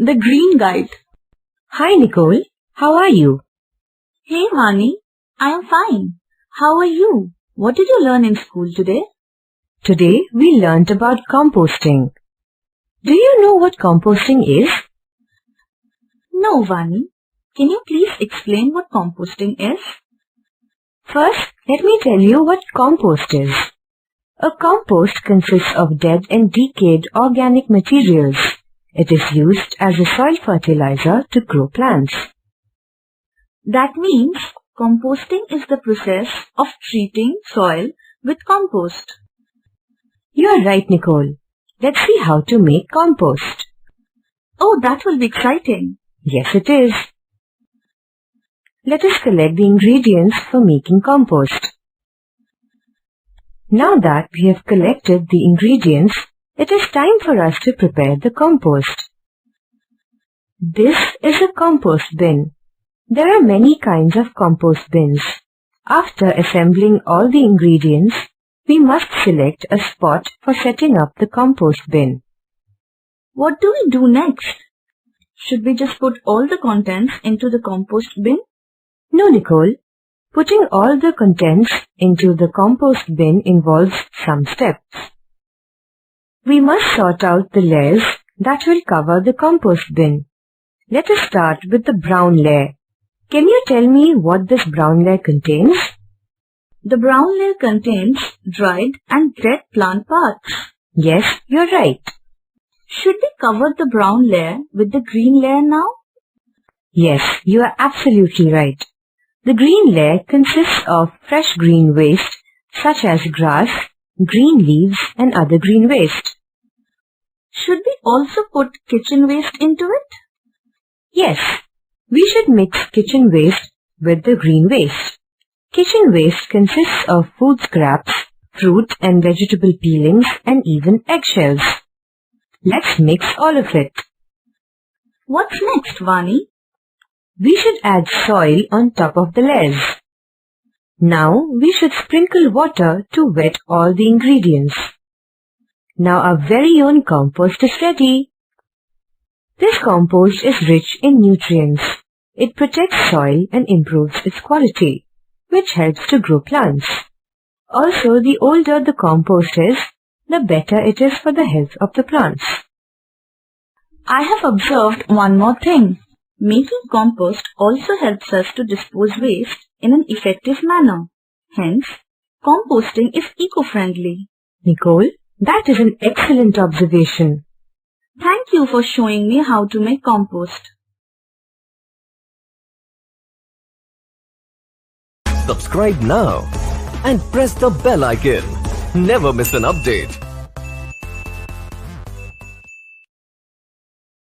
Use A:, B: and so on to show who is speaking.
A: The Green Guide.
B: Hi Nicole, how are you?
A: Hey Vani, I am fine. How are you? What did you learn in school today?
B: Today we learnt about composting. Do you know what composting is?
A: No Vani. Can you please explain what composting is?
B: First, let me tell you what compost is. A compost consists of dead and decayed organic materials. It is used as a soil fertilizer to grow plants.
A: That means composting is the process of treating soil with compost.
B: You are right, Nicole. Let's see how to make compost.
A: Oh, that will be exciting.
B: Yes, it is. Let us collect the ingredients for making compost. Now that we have collected the ingredients, it is time for us to prepare the compost. This is a compost bin. There are many kinds of compost bins. After assembling all the ingredients, we must select a spot for setting up the compost bin.
A: What do we do next? Should we just put all the contents into the compost bin?
B: No, Nicole. Putting all the contents into the compost bin involves some steps. We must sort out the layers that will cover the compost bin. Let us start with the brown layer. Can you tell me what this brown layer contains?
A: The brown layer contains dried and dead plant parts.
B: Yes, you're right.
A: Should we cover the brown layer with the green layer now?
B: Yes, you are absolutely right. The green layer consists of fresh green waste such as grass, green leaves and other green waste.
A: Should we also put kitchen waste into it?
B: Yes, we should mix kitchen waste with the green waste. Kitchen waste consists of food scraps, fruit and vegetable peelings and even eggshells. Let's mix all of it.
A: What's next, Vani?
B: We should add soil on top of the layers. Now we should sprinkle water to wet all the ingredients. Now our very own compost is ready. This compost is rich in nutrients. It protects soil and improves its quality, which helps to grow plants. Also, the older the compost is, the better it is for the health of the plants.
A: I have observed one more thing. Making compost also helps us to dispose waste in an effective manner. Hence, composting is eco-friendly.
B: Nicole, that is an excellent observation.
A: Thank you for showing me how to make compost.
C: Subscribe now and press the bell icon. Never miss an update.